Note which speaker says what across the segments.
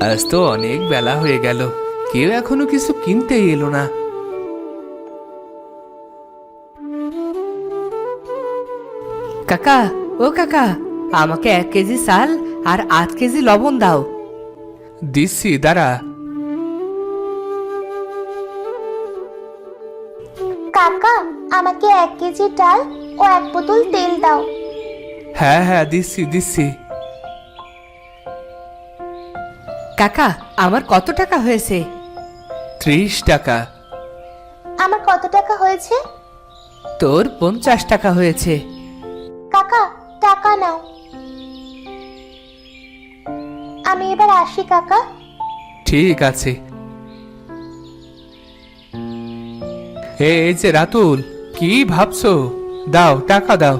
Speaker 1: আজ তো অনেক বেলা হয়ে গেল, কেউ এখনো কিছু কিনতেই এলো না।
Speaker 2: কাকা, ও কাকা, আমাকে 1 কেজি চাল আর 8 কেজি লবণ দাও।
Speaker 1: দিচ্ছি, দাঁড়া।
Speaker 3: কাকা, আমাকে 1 কেজি ডাল ও 1 বোতল তেল দাও।
Speaker 1: হ্যাঁ হ্যাঁ, দিচ্ছি দিচ্ছি।
Speaker 2: কাকা, আমার কত টাকা হয়েছে?
Speaker 1: 30 টাকা।
Speaker 3: আমার কত টাকা হয়েছে?
Speaker 2: তোর 50 টাকা হয়েছে।
Speaker 3: কাকা, টাকা নাও। আমি এবার আসি কাকা।
Speaker 1: ঠিক আছে। এই যে রাতুল, কি ভাবছো? দাও, টাকা দাও।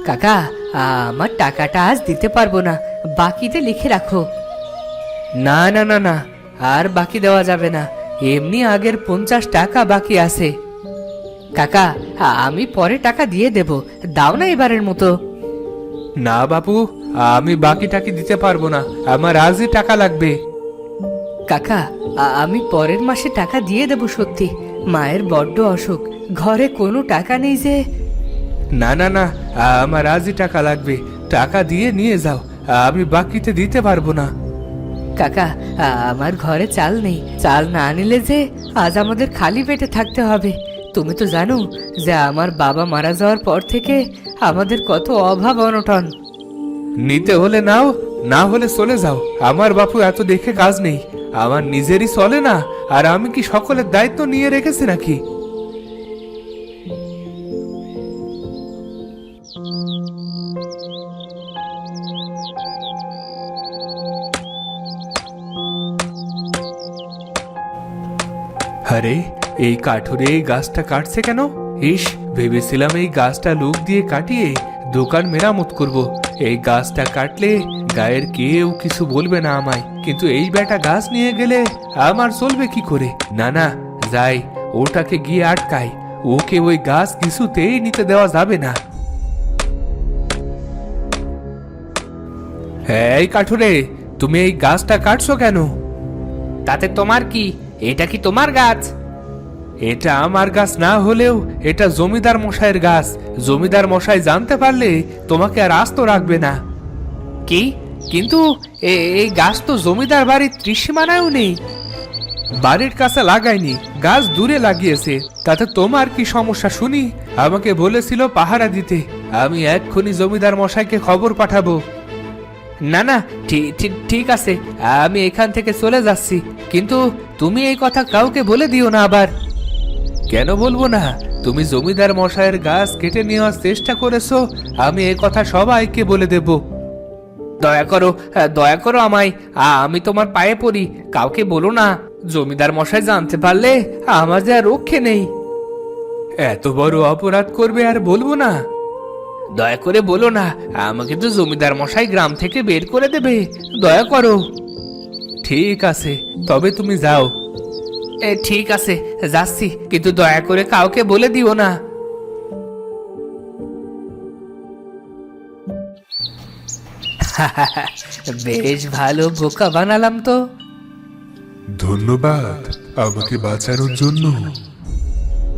Speaker 2: কাকা, আমার টাকাটা আজ দিতে পারবো না, বাকিতে লিখে রাখো।
Speaker 1: না না না না, আর বাকি দেওয়া যাবে না, এমনি আগের 50 টাকা বাকি আছে।
Speaker 2: কাকা, আমি পরে টাকা দিয়ে দেব, দাও না এবারের মতো।
Speaker 1: না বাপু, আমি বাকি টাকা দিতে পারবো না, আমার আজই টাকা লাগবে।
Speaker 2: কাকা, আমি পরের মাসে টাকা দিয়ে দেব সত্যি। মায়ের বড্ড অসুখ, ঘরে কোনো টাকা নেই যে।
Speaker 1: না না না, আমার আজই টাকা লাগবে, টাকা দিয়ে নিয়ে যাও, আমি বাকিতে দিতে পারবো না।
Speaker 2: কাকা, আমার ঘরে চাল নেই, চাল না নিলে যে আজ আমাদের খালি পেটে থাকতে হবে। তুমি তো জানো যে আমার বাবা মারা যাওয়ার পর থেকে আমাদের কত অভাব অনটন।
Speaker 1: নিতে হলে নাও, না হলে চলে যাও, আমার বাপু এত দেখে কাজ নেই, আমার নিজেরই চলে না, আর আমি কি সকলের দায়িত্ব নিয়ে রেখেছি নাকি? আরে, এই কাঠুরে এই গাছটা কাটছে কেন? ইস, ভেবেছিলাম এই গাছটা লোক দিয়ে কাটিয়ে দোকান মেরামত করব। এই গাছটা কাটলে গায়ের কেউ কিছু বলবে না আমায়, কিন্তু এই বেটা গাছ নিয়ে গেলে আমার চলবে কি করে? না না, যাই, ওটাকে গিয়ে আটকাই, ওকে ওই গাছ কিছুতেই নিতে দেওয়া যাবে না। এই কাঠুরে, তুমি এই গাছটা কাটছো কেন?
Speaker 2: তাতে তোমার কি? এটা কি তোমার গাছ?
Speaker 1: এটা আমার গাছ না হলেও এটা জমিদার মশাইয়ের গাছ। জমিদার মশাই জানতে পারলে তোমাকে আর আস্ত রাখবে না।
Speaker 2: কি? কিন্তু এই গাছ তো জমিদার বাড়ির ত্রিসীমানায়ও নেই।
Speaker 1: বাড়ির কাছে লাগায়নি, গাছ দূরে লাগিয়েছে, তাতে তোমার কি সমস্যা শুনি? আমাকে বলেছিল পাহারা দিতে, আমি এক্ষুনি জমিদার মশাইকে খবর পাঠাবো।
Speaker 2: না না, ঠিক আছে, আমি এখান থেকে চলে যাচ্ছি, কিন্তু তুমি এই কথা কাউকে বলে দিও না আবার।
Speaker 1: কেন বলবো না? তুমি জমিদার মশাইয়ের গাছ কেটে নেওয়ার চেষ্টা করেছো, আমি এ কথা সবাইকে বলে দেব।
Speaker 2: দয়া করো আমায়, আমি তোমার পায়ে পড়ি, কাউকে বলো না। জমিদার মশাই জানতে পারলে আমার যে আর রক্ষে নেই।
Speaker 1: এত বড় অপরাধ করবে আর বলবো না?
Speaker 2: দয়া করে বলো না, আমাকে তো জমিদার মশাই গ্রাম থেকে বের করে দেবে, দয়া করো।
Speaker 1: ঠিক আছে, তবে তুমি যাও।
Speaker 2: ঠিক আছে, যাচ্ছি, কিন্তু দয়া করে কাউকে বলে দিও না। বেশ ভালো বোকা বানালাম তো।
Speaker 4: ধন্যবাদ আমাকে বাঁচানোর জন্য।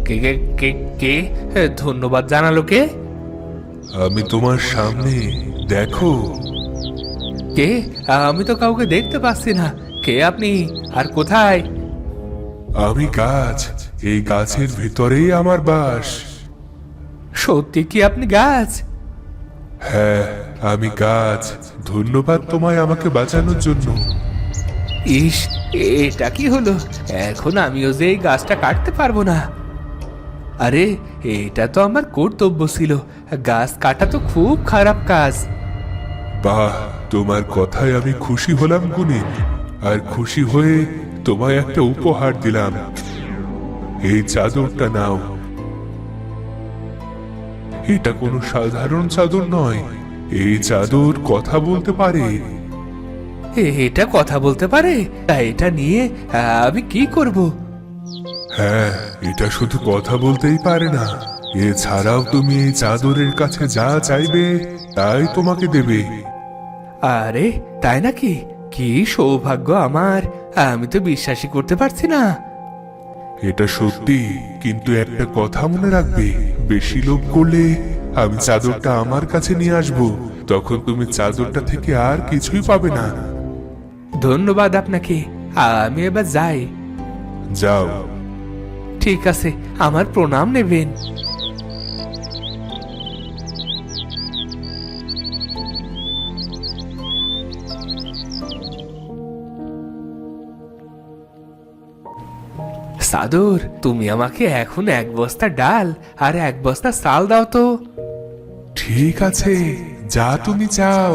Speaker 1: কে কে কে কে ধন্যবাদ জানালো কে?
Speaker 4: আমি তোমার সামনে, দেখো।
Speaker 1: কে? আমি তো কাউকে দেখতে পাচ্ছি না, কে আপনি আর কোথায়?
Speaker 4: আমি গাছ, এই গাছের ভিতরেই আমার বাস।
Speaker 1: সত্যি কি আপনি গাছ?
Speaker 4: হ্যাঁ, আমি গাছ। ধন্যবাদ তোমায় আমাকে বাঁচানোর জন্য।
Speaker 1: ইস, এটা কি হলো? এখন আমিও যে এই গাছটা কাটতে পারবো না। আরে, এটা তো আমার কর্তব্য ছিল, গাছ কাটা তো খুব খারাপ কাজ।
Speaker 4: বাহ, তোমার কথায় আমি খুশি হলাম গুণী, আর খুশি হয়ে তোমায় একটা উপহার দিলাম। এই চাদরটা নাও। এটা কোনো সাধারণ চাদর নয়, এই চাদর কথা বলতে পারে।
Speaker 1: এটা কথা বলতে পারে? এটা নিয়ে আমি কি করব?
Speaker 4: হ্যাঁ, এটা শুধু কথা বলতেই পারে না, এছাড়াও তুমি এই চাদরের কাছে যা চাইবে তাই তোমাকে দেবে।
Speaker 1: আরে তাই নাকি? কি সৌভাগ্য আমার, আমি তো বিশ্বাসই করতে পারছি না।
Speaker 4: এটা সত্যি, কিন্তু একটা কথা মনে রাখবে, বেশি লোভ করলে আমি চাদরটা আমার কাছে নিয়ে আসব, তখন তুমি চাদরটা থেকে আর কিছুই পাবে না।
Speaker 1: ধন্যবাদ আপনাকে, আমি এবার যাই।
Speaker 4: যাও।
Speaker 1: ঠিক আছে, আমার প্রণাম নেবেন। সাদর, তুমি আমাকে এখন 1 বস্তা ডাল আর 1 বস্তা চাল দাও তো।
Speaker 4: ঠিক আছে, যা তুমি চাও।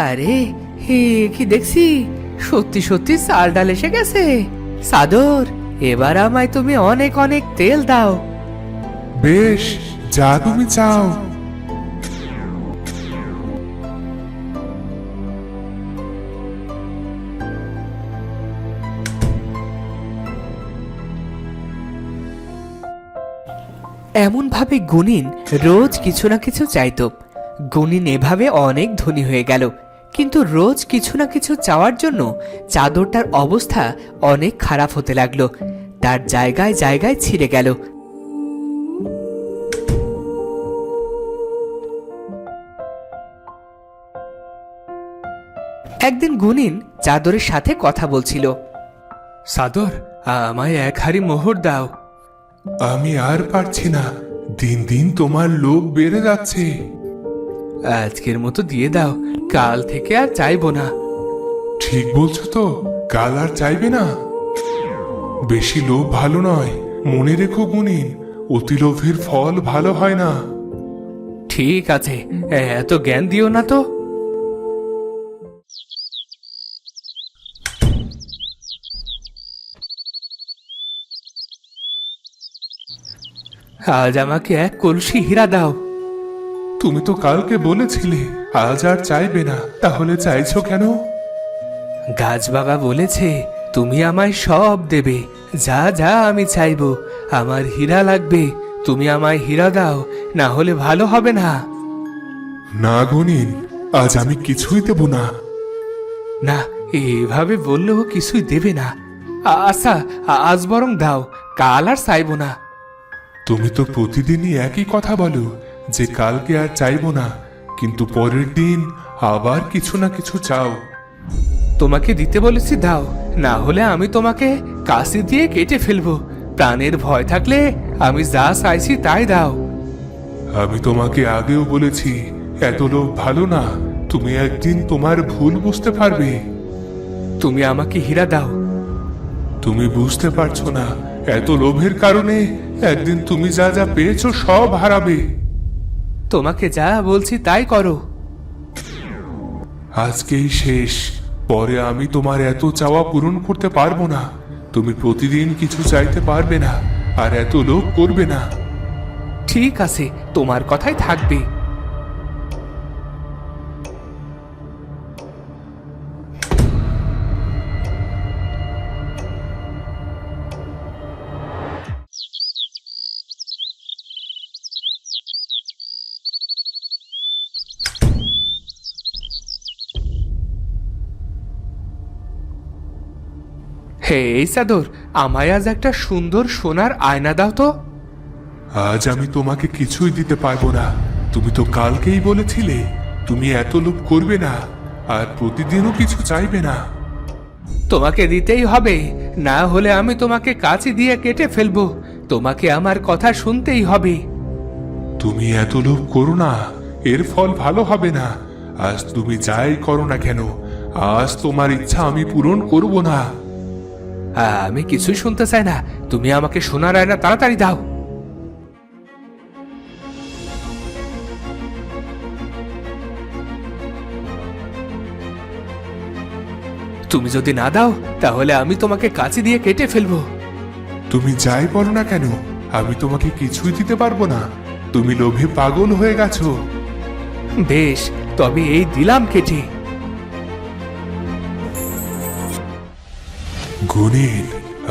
Speaker 2: আরে হে, কি দেখছি, সত্যি সত্যি চাল ডাল এসে গেছে। সাদর, এবার আমায় তুমি অনেক অনেক তেল দাও।
Speaker 4: বেশ, যা তুমি চাও।
Speaker 2: এমন ভাবে গুনিন রোজ কিছু না কিছু চাইতো। গুনিন এভাবে অনেক ধনী হয়ে গেল, কিন্তু রোজ কিছু না কিছু চাওয়ার জন্য চাদরটার অবস্থা অনেক খারাপ হতে লাগলো। তার জায়গায় জায়গায় ছিঁড়ে গেল। একদিন গুনিন চাদরের সাথে কথা বলছিল।
Speaker 1: সাদর, আমায় 1 হাঁড়ি মোহর দাও।
Speaker 4: আমি আর পারছি না, দিন দিন তোমার লোভ বেড়ে যাচ্ছে।
Speaker 1: আজকের মতো দিয়ে দাও, কাল থেকে আর চাইবো না।
Speaker 4: ঠিক বলছো তো? কাল আর চাইবে না? বেশি লোভ ভালো নয়, মনে রেখো গুনিন, অতি লোভের ফল ভালো হয় না।
Speaker 1: ঠিক আছে, এত জ্ঞান দিও না তো। আজ আমাকে 1 কলসি হীরা দাও।
Speaker 4: তুমি তো কালকে বলেছিলে আজ আর চাইবে না, তাহলে চাইছো কেন?
Speaker 1: গাছ বাবা বলেছে তুমি আমায় সব দেবে, যা যা আমি চাইবো। আমার হীরা লাগবে, তুমি আমায় হীরা দাও, না হলে ভালো হবে না।
Speaker 4: না গুনিন, আজ আমি কিছুই দেব না।
Speaker 1: না, এভাবে বললেও কিছুই দেবে না। আচ্ছা, আজ বরং দাও, কাল আর চাইবো না।
Speaker 4: তুমি তো প্রতিদিনই একই কথা বলো যে কালকে আর চাইবো না, কিন্তু পরের দিন আবার কিছু না কিছু চাও।
Speaker 1: তোমাকে দিতে বলেছি, দাও, না হলে আমি তোমাকে কাশি দিয়ে কেটে ফেলবো। প্রাণের ভয় থাকলে আমি যা চাইছি তাই দাও।
Speaker 4: আমি তোমাকে আগেও বলেছি এত লোভ ভালো না, তুমি একদিন তোমার ভুল বুঝতে পারবে।
Speaker 1: তুমি আমাকে হীরা দাও।
Speaker 4: তুমি বুঝতে পারছো না, এত লোভের কারণে একদিন তুমি যা যা পেয়েছো সব হারাবে।
Speaker 1: তোমাকে যা বলছি তাই করো।
Speaker 4: আজকেই শেষ, পরে আমি তোমার এত চাওয়া পূরণ করতে পারবো না। তুমি প্রতিদিন কিছু চাইতে পারবে না, আর এত লোভ করবে না।
Speaker 1: ঠিক আছে, তোমার কথাই থাকবে। হে এই চাদর, আমায় আজ একটা সুন্দর সোনার আয়না দাও তো।
Speaker 4: আজ আমি তোমাকে কিছুই দিতে পারবো না। তুমি তো কালকেই বলেছিলে তুমি এত লোভ করবে না, আর প্রতিদিনও কিছু চাইবে না।
Speaker 1: তোমাকে দিতেই হবে, না হলে আমি তোমাকে কাঁচি দিয়ে কেটে ফেলবো। তোমাকে আমার কথা শুনতেই হবে।
Speaker 4: তুমি এত লোভ করো না, এর ফল ভালো হবে না। আজ তুমি যাই করো না কেন, আজ তোমার ইচ্ছা আমি পূরণ করব না।
Speaker 1: আমি কিছুই শুনতে চাই না, তুমি আমাকে সোনার আয়না তাড়াতাড়ি দাও। তুমি যদি না দাও তাহলে আমি তোমাকে কাঁচি দিয়ে কেটে ফেলবো।
Speaker 4: তুমি যাই বলো না কেন, আমি তোমাকে কিছুই দিতে পারবো না। তুমি লোভে পাগল হয়ে গেছো।
Speaker 1: বেশ, তবে এই দিলাম কেটে।
Speaker 4: গুনিন,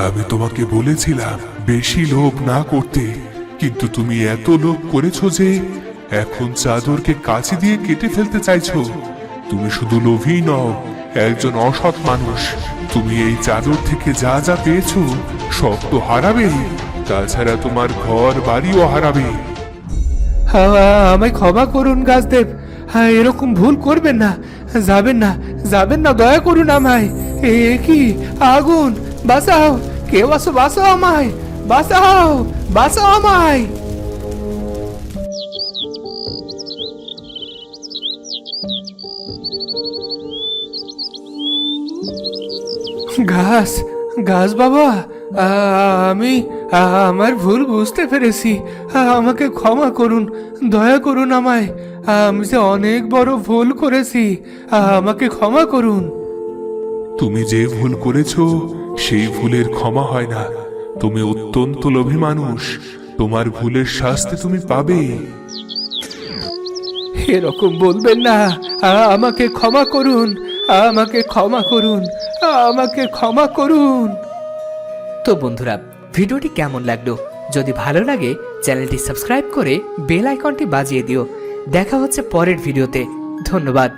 Speaker 4: আমি তোমাকে বলেছিলাম বেশি লোভ না করতে, কিন্তু তুমি এত লোভ করেছো যে এখন চাদরকে কাছে দিয়ে কেটে ফেলতে চাইছো? তুমি শুধু লোভী নও, একজন অসৎ মানুষ। তুমি এই চাদর থেকে যা যা পেয়েছো সব তো হারাবে, তাছাড়া তোমার ঘর বাড়িও হারাবে।
Speaker 1: আমায় ক্ষমা করুন গাছদেব, হ্যাঁ এরকম ভুল করবেন না, যাবেন না, যাবেন না, দয়া করুন আমায়। এ কি আগুন! বাঁচাও, কেউ আসো, বাঁচাও আমায়, বাঁচাও, বাঁচাও আমায়। ঘাস, ঘাস বাবা, আমি আমার ভুল বুঝতে পেরেছি, আমাকে ক্ষমা করুন, দয়া করুন আমায়। আমি যে অনেক বড় ভুল করেছি, আমাকে ক্ষমা করুন।
Speaker 4: তুমি যে ভুল করেছো সেই ভুলের ক্ষমা হয় না। তুমি অত্যন্ত লোভী মানুষ, তোমার ভুলের শাস্তি তুমি পাবে।
Speaker 1: এরকম বলবেন না, আমাকে ক্ষমা করুন, আমাকে ক্ষমা করুন, আমাকে ক্ষমা করুন।
Speaker 2: তো বন্ধুরা, ভিডিওটি কেমন লাগলো? যদি ভালো লাগে চ্যানেলটি সাবস্ক্রাইব করে বেল আইকনটি বাজিয়ে দিও। দেখা হচ্ছে পরের ভিডিওতে। ধন্যবাদ।